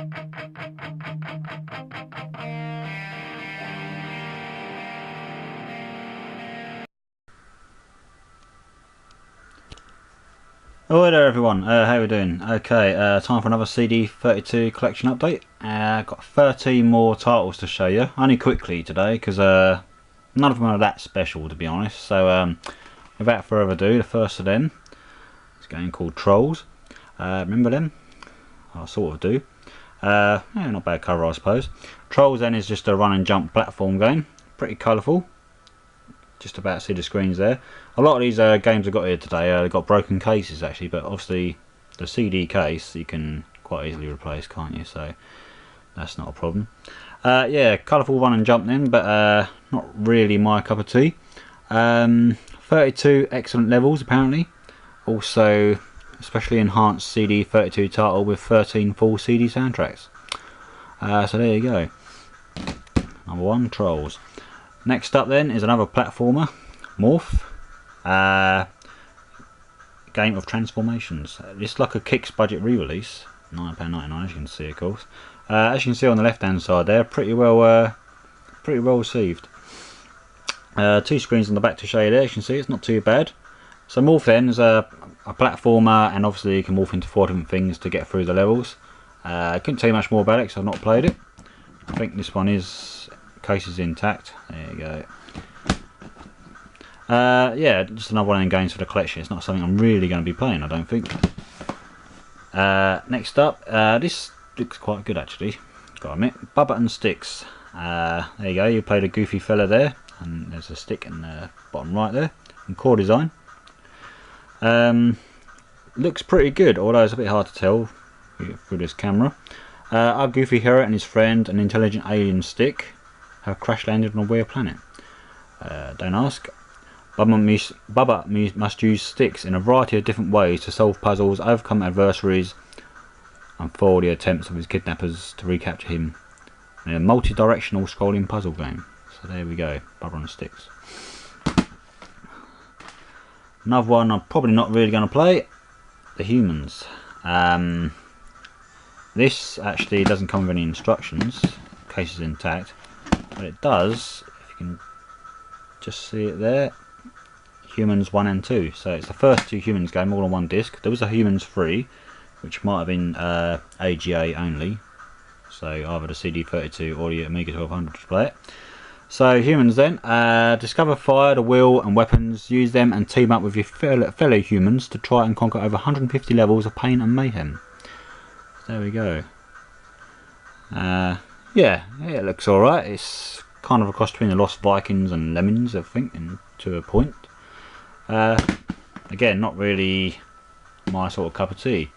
Oh, hey there everyone, how we doing? Okay, time for another CD32 collection update. Got 13 more titles to show you, only quickly today because none of them are that special to be honest. So without further ado, the first of them is a game called Trolls. Remember them? I sort of do. Yeah, not bad cover I suppose. Trolls then is just a run and jump platform game, pretty colourful. Just about see the screens there. A lot of these games I've got here today, they've got broken cases actually, but obviously the CD case you can quite easily replace, can't you? So that's not a problem. Yeah, colourful run and jump then, but not really my cup of tea. 32 excellent levels apparently. Also, especially enhanced CD32 title with 13 full CD soundtracks. So there you go. Number one, Trolls. Next up then is another platformer, Morph. Game of Transformations. It's like a Kicks budget re-release, £9.99 as you can see of course. As you can see on the left hand side there, pretty well received. Two screens on the back to show you there, as you can see it's not too bad. So Morph then is a platformer, and obviously you can morph into 4 different things to get through the levels. I couldn't tell you much more about it because I've not played it. I think this one is, case is intact, there you go. Yeah, just another one of them games for the collection. It's not something I'm really going to be playing, I don't think. Next up, this looks quite good actually, gotta admit. Bubba and Sticks. There you go, you played a goofy fella there, and there's a stick in the bottom right there, and core design. Looks pretty good, although it's a bit hard to tell through this camera. Our goofy hero and his friend, an intelligent alien stick, have crash landed on a weird planet. Don't ask. Bubba must use sticks in a variety of different ways to solve puzzles, overcome adversaries, and foil the attempts of his kidnappers to recapture him in a multi-directional scrolling puzzle game. So there we go, Bubba and Sticks. Another one I'm probably not really going to play, The Humans. This actually doesn't come with any instructions, case is intact, but it does, if you can just see it there, Humans 1 and 2. So it's the first 2 Humans game all on one disc. There was a Humans 3, which might have been AGA only, so either the CD32 or the Amiga 1200 to play it. So Humans then, discover fire, the wheel and weapons, use them and team up with your fellow humans to try and conquer over 150 levels of pain and mayhem. There we go. Yeah, it looks alright. It's kind of a cross between the Lost Vikings and Lemmings, I think, to a point. Again, not really my sort of cup of tea.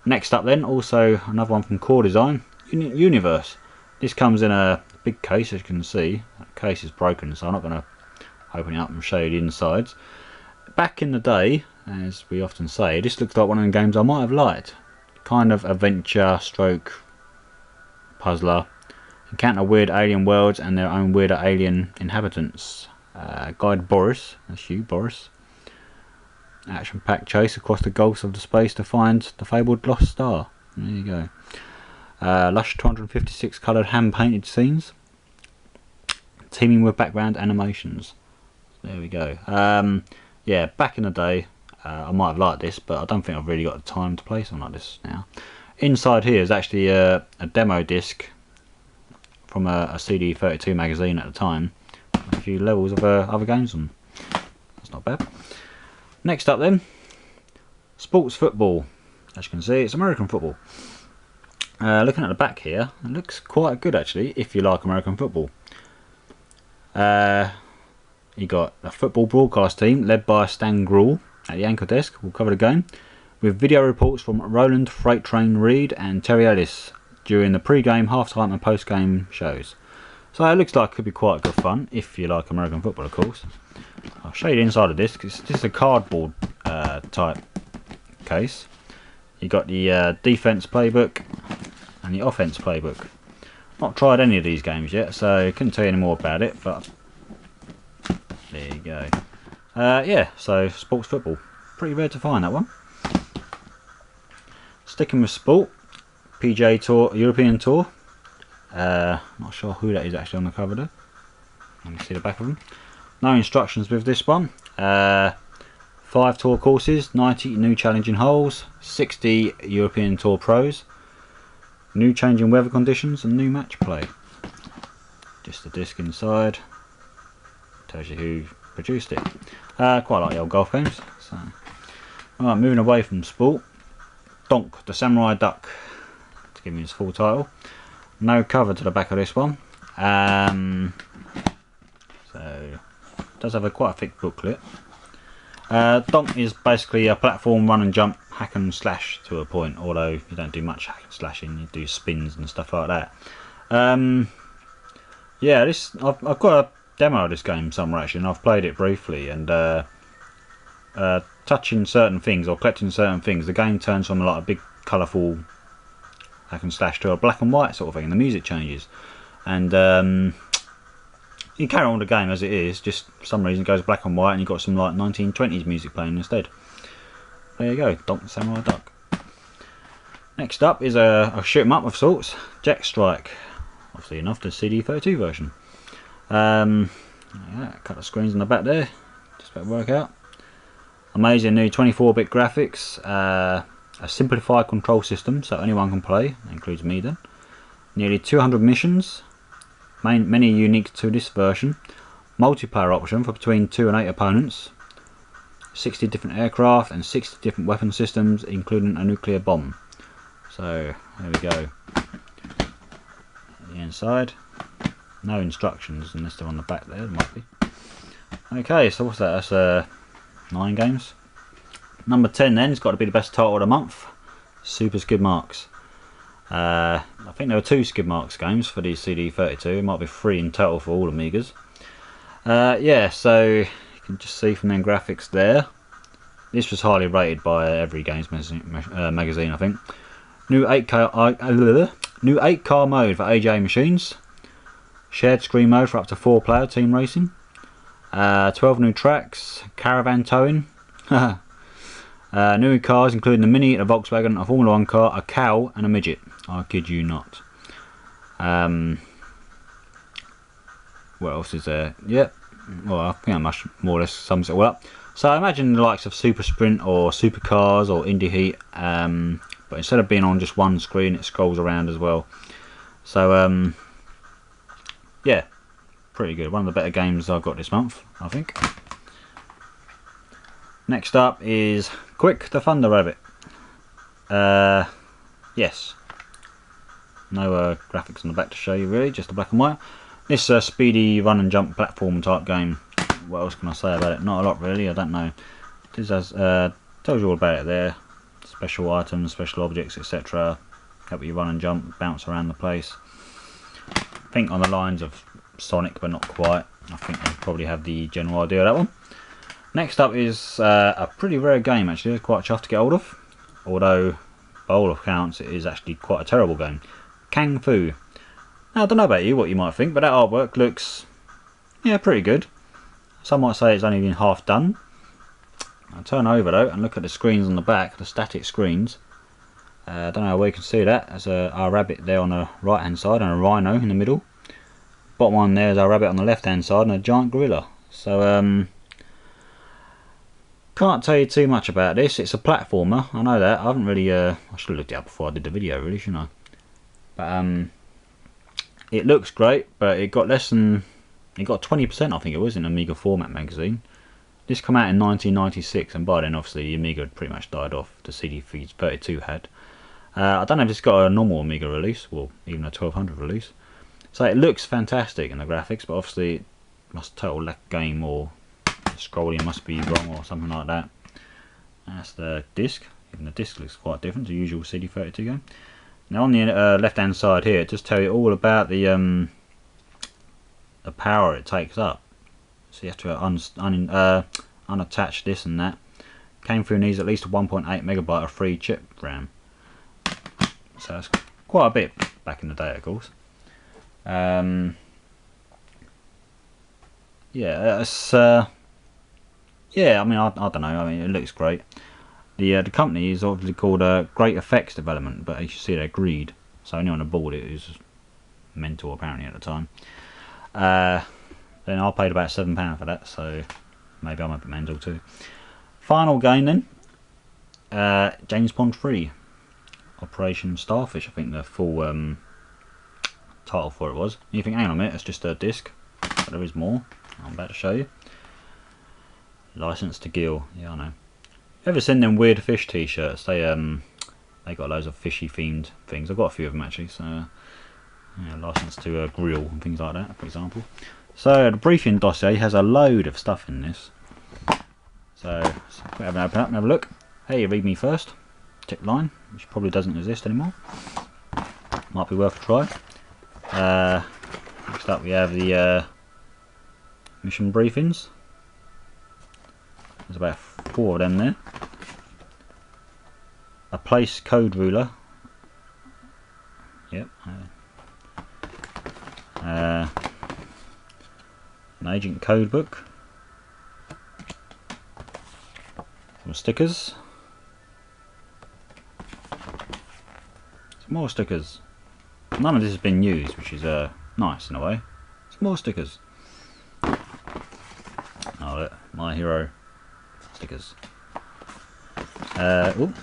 Next up then, also another one from Core Design, Universe. This comes in a big case, as you can see. That case is broken, so I'm not going to open it up and show you the insides. Back in the day, as we often say, this looks like one of the games I might have liked. Kind of adventure stroke puzzler. Encounter weird alien worlds and their own weirder alien inhabitants. Guide Boris, that's you Boris. Action-packed chase across the gulfs of the space to find the fabled lost star. There you go. Lush 256 coloured hand-painted scenes, teaming with background animations. There we go. Yeah, back in the day, I might have liked this, but I don't think I've really got the time to play something like this now. Inside here is actually a demo disc from a CD32 magazine at the time, with a few levels of other games on. That's not bad. Next up then, sports football. As you can see, it's American football. Looking at the back here, it looks quite good actually, if you like American football. You got a football broadcast team led by Stan Gruel at the anchor desk. We'll cover the game with video reports from Roland Freight Train Reed and Terry Ellis during the pre-game, half-time and post-game shows. So it looks like it could be quite good fun, if you like American football of course. I'll show you the inside of this, because this is a cardboard type case. You got the defense playbook and the offense playbook. Not tried any of these games yet, so I couldn't tell you any more about it, but there you go. Yeah, so sports football. Pretty rare to find that one. Sticking with sport, PGA Tour, European Tour. Not sure who that is actually on the cover there. Let me see the back of them. No instructions with this one. 5 tour courses, 90 new challenging holes, 60 European Tour pros, new changing weather conditions and new match play. Just the disc inside. Tells you who produced it. Quite like the old golf games. So, alright, moving away from sport. Donk, the Samurai Duck, to give me his full title. No cover to the back of this one. So it does have quite a thick booklet. Donk is basically a platform run and jump hack and slash to a point, although you don't do much hack and slashing, you do spins and stuff like that. Yeah, I've got a demo of this game somewhere actually, and I've played it briefly, and touching certain things or collecting certain things, the game turns from like a big colourful hack and slash to a black and white sort of thing, and the music changes, and you carry on the game as it is, just for some reason it goes black and white and you've got some like 1920s music playing instead. There you go, Donk the Samurai Duck. Next up is a shoot 'em up of sorts, Jack Strike. Obviously enough, the CD32 version. Yeah, a couple of screens on the back there, just about to work out. Amazing new 24-bit graphics, a simplified control system so anyone can play, that includes me then. Nearly 200 missions. Many unique to this version. Multiplayer option for between 2 and 8 opponents. 60 different aircraft and 60 different weapon systems, including a nuclear bomb. So there we go. The inside. No instructions unless they're on the back there. Might be. Okay, so what's that? That's 9 games. Number 10 then. It's got to be the best title of the month. Super Skid Marks. I think there were 2 Skid Marks games for the CD32. It might be 3 in total for all Amigas. Yeah, so you can just see from them graphics there. This was highly rated by every games magazine, I think. New 8-car mode for AJ machines. Shared screen mode for up to 4-player team racing. 12 new tracks. Caravan towing. New cars including the Mini, a Volkswagen, a Formula 1 car, a cow and a midget. I kid you not. What else is there? Yep. Well, I think that much more or less sums it all up. So I imagine the likes of Super Sprint or Supercars or Indy Heat, but instead of being on just one screen, it scrolls around as well. So yeah, pretty good. One of the better games I've got this month, I think. Next up is Quick the Thunder Rabbit. Yes. No graphics on the back to show you really, just the black and white. This speedy run and jump platform type game. What else can I say about it? Not a lot really, I don't know. This has, tells you all about it there. Special items, special objects, etc. Help you run and jump, bounce around the place. I think on the lines of Sonic, but not quite. I think they probably have the general idea of that one. Next up is a pretty rare game actually. It's quite tough to get hold of. Although, by all accounts, it is actually quite a terrible game. Kung Fu. Now, I don't know about you, what you might think, but that artwork looks, yeah, pretty good. Some might say it's only been half done. I'll turn over though and look at the screens on the back, the static screens. I don't know where you can see that. There's our rabbit there on the right hand side and a rhino in the middle. Bottom one there is our rabbit on the left hand side and a giant gorilla. So can't tell you too much about this. It's a platformer, I know that. I haven't really I should have looked it up before I did the video really, shouldn't I? But it looks great, but it got less than, it got 20% I think it was in Amiga Format magazine. This came out in 1996, and by then obviously the Amiga had pretty much died off. The CD32 had. I don't know if it's got a normal Amiga release, or even a 1200 release. So it looks fantastic in the graphics, but obviously it must total lack game, or the scrolling must be wrong or something like that. That's the disc. Even the disc looks quite different to the usual CD32 game. Now on the left hand side here, it just tells you all about the power it takes up. So you have to unattach this and that. Came through needs at least 1.8 megabyte of free chip RAM. So that's quite a bit back in the day, of course. Yeah, it's yeah. I mean, I don't know. I mean, it looks great. The company is obviously called Great Effects Development, but as you see they're Greed, so anyone on board it is mental apparently at the time. Then I paid about £7 for that, so maybe I'm a bit mental too. Final game then, James Bond 3, Operation Starfish, I think the full title for it was. You think, hang on a minute, it's just a disc, but there is more. I'm about to show you. License to Kill, yeah I know. Ever seen them weird fish t-shirts? They got loads of fishy themed things. I've got a few of them actually. So yeah, license to grill and things like that, for example. So the briefing dossier has a load of stuff in this. So have an open up and have a look. Hey, read me first. Check line, which probably doesn't exist anymore. Might be worth a try. Next up we have the mission briefings. There's about 4 of them there. A place code ruler. Yep. An agent code book. Some stickers. Some more stickers. None of this has been used, which is nice in a way. Some more stickers. Oh, look, My Hero stickers. Oop,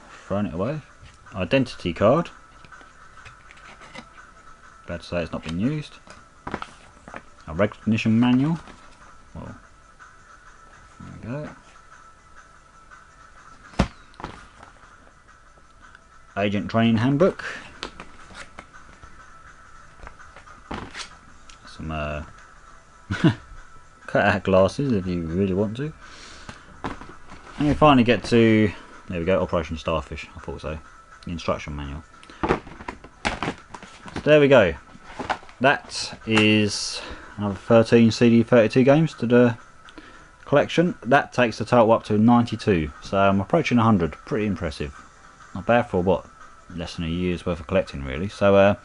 thrown it away. Identity card. Glad to say it's not been used. A recognition manual. Well, there we go. Agent training handbook. Some cut out glasses if you really want to. And we finally get to, there we go, Operation Starfish, I thought so. The instruction manual. So there we go. That is another 13 CD32 games to the collection. That takes the total up to 92. So I'm approaching 100. Pretty impressive. Not bad for what? Less than a year's worth of collecting really. So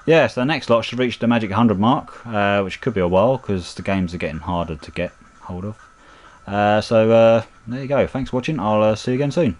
yeah, so the next lot should reach the magic 100 mark, which could be a while because the games are getting harder to get hold of. So there you go. Thanks for watching. I'll see you again soon.